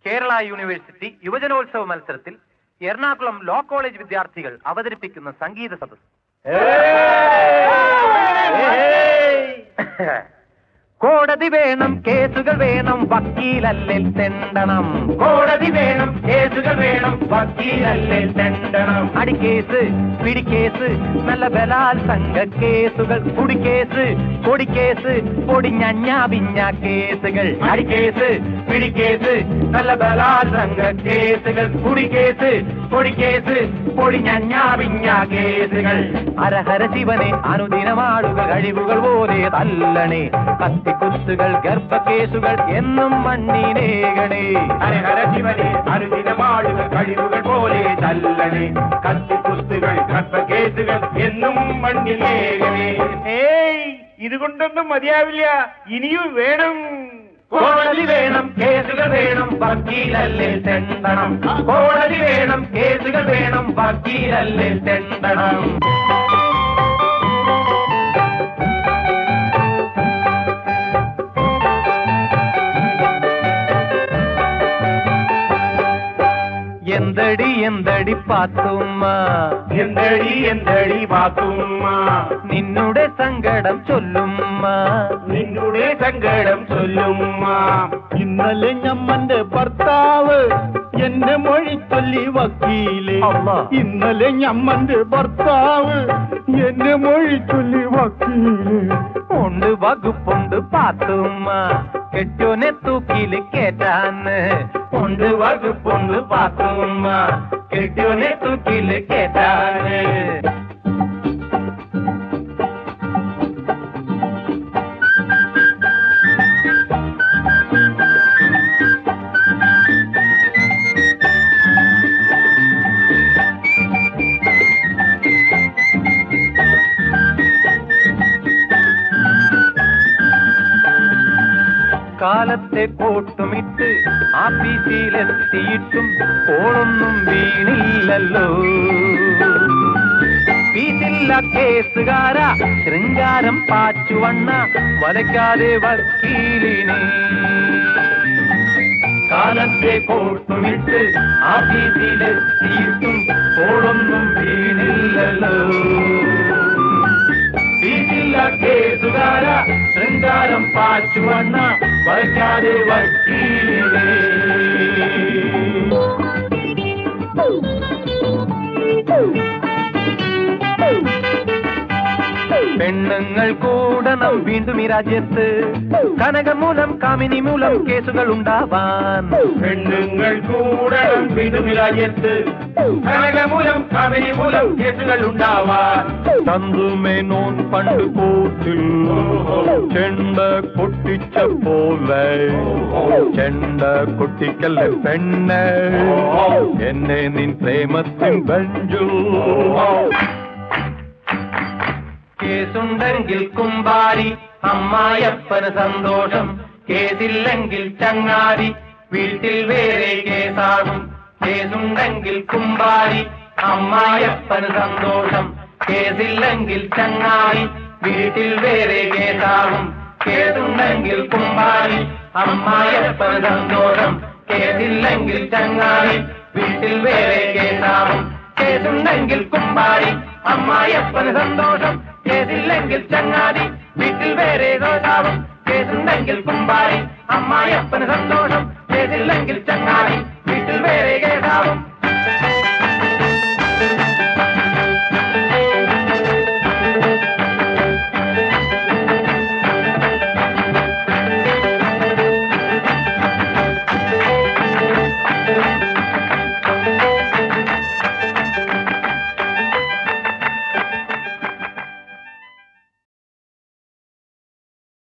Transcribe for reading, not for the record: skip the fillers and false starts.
Kerala university യുവജനോത്സവ മത്സരത്തിൽ Ernakulam law college വിദ്യാർത്ഥികൾ അവതരിപ്പിക്കുന്ന സംഗീത സദസ്. കോടതി വേണം, കേസുകൾ വേണം, വക്കീലല്ലേ തെണ്ടണം. കോടതി വേണം, കേസുകൾ വേണം, വക്കീലല്ലേ തെണ്ടണം. അടിക്കേസ്, പിടിക്കേസ്, നല്ല ബലാത്സംഗ കേസുകൾ, കുടിക്കേസ്, പൊടിക്കേസ്, പൊടിഞ്ഞഞ്ഞ പിഞ്ഞ കേസുകൾ. അടിക്കേസ്, പിടിക്കേസ്, നല്ല ബലാത്സംഗ കേസുകൾ, കുടിക്കേസ്, പൊടിക്കേസ്, പൊടിഞ്ഞഞ്ഞ പിഞ്ഞ കേസുകൾ. ഹരഹര ശിവനെ അനുദിനമാടുക കഴിവുകൾ പോലെ തല്ലണേ. കത്തിക്കുത്തുകൾ, ഗർഭക്കേസുകൾ എന്നും മണ്ണിനേകണേ. ഹരഹര ശിവനെ അനുദിനമാടുക കഴിവുകൾ പോലെ തല്ലണേ. കത്തിക്കുത്തുകൾ, ഗർഭക്കേസുകൾ എന്നും മണ്ണിനേകണേ. ഇതുകൊണ്ടൊന്നും മതിയാവില്ല, ഇനിയും വേണം. കോടതി വേണം, കേസുകൾ വേണം, വക്കീലല്ലേ തെണ്ടണം. കോടതി വേണം, കേസുകൾ വേണം, വക്കീലല്ലേ തെണ്ടണം. എന്തടി എന്തടി പാത്തുമ്മ, എന്തടി എന്തടി പാത്തുമ്മ, നിന്നുടെ സങ്കടം ചൊല്ലുമ്മ, നിന്നുടെ സങ്കടം ചൊല്ലുമ്മ. ഇന്നലെ ഞമ്മന്റെ ഭർത്താവ് എന്നെ മൊഴി ചൊല്ലി വക്കീല്. ഇന്നലെ ഞമ്മന്റെ ഭർത്താവ് എന്നെ മൊഴി ചൊല്ലി വക്കീല്. ഉണ്ട് വകുപ്പുണ്ട് പാത്തുമ്മ, കെട്ടോനെ തൂക്കില് കേറ്റാന്ന്. ഉണ്ട് വകുപ്പുണ്ട് പാത്തുമ്മ, കെട്ടോനെ തൂക്കില് കേറ്റാന്ന്. കാലത്തെ കോട്ടുമിട്ട് ആഫീസിലെത്തിയിട്ടും കോളൊന്നും വീണില്ലല്ലോ. ഫീസില്ല കേസുകാര, ശൃംഗാരം പാച്ചുവണ്ണ, വലയ്ക്കാതെ വക്കീലിനെ. കാലത്തെ കോട്ടുമിട്ട് ആഫീസിലെത്തിയിട്ടും കോളൊന്നും വീണില്ലല്ലോ. ഫീസില്ല കേസുകാര, ശൃംഗാരം പാച്ചുവണ്ണ, വലയ്ക്കാതെ വക്കീലിനെ. പെണ്ണുങ്ങൾ കൂടണം വീണ്ടും ഈ രാജ്യത്ത്, കനകമൂലം കാമിനി മൂലം കേസുകൾ ഉണ്ടാവാൻ. പെണ്ണുങ്ങൾ കൂടണം വീണ്ടും ഈ രാജ്യത്ത്, കനകമൂലം കാമിനി മൂലം കേസുകൾ ഉണ്ടാവാൻ. ചന്തുമേനോൻ പണ്ട് കൂട്ടിൽ ചെണ്ട കൊട്ടിച്ച പോലെ, ചെണ്ട കൊട്ടിക്കല്ല പെണ്ണ് എന്നെ നിൻ പ്രേമത്തിൻ ബഞ്ചു. കേസുണ്ടെങ്കിൽ കുമ്പാരി, അമ്മായപ്പന് സന്തോഷം. കേസില്ലെങ്കിൽ ചങ്ങാതി, വീട്ടിൽ വേറെ കേസാകും. കേസുണ്ടെങ്കിൽ കുമ്പാരി, അമ്മായപ്പന് സന്തോഷം. കേസില്ലെങ്കിൽ ചങ്ങാതി, വീട്ടിൽ വേറെ കേസാകും. കേസുണ്ടെങ്കിൽ കുമ്പാരി, അമ്മായപ്പന് സന്തോഷം. കേസില്ലെങ്കിൽ ചങ്ങാതി, വീട്ടിൽ വേറെ കേസാകും. കേസുണ്ടെങ്കിൽ കുമ്പാരി, അമ്മായപ്പന് സന്തോഷം. കേസില്ലെങ്കിൽ ചങ്ങാതി, വീട്ടിൽ വേറെ കേസാകും. കേസുണ്ടെങ്കിൽ കുമ്പാരി, അമ്മായപ്പന് സന്തോഷം. കേസില്ലെങ്കിൽ ചങ്ങാതി, വീട്ടിൽ വേറെ കേസാകും.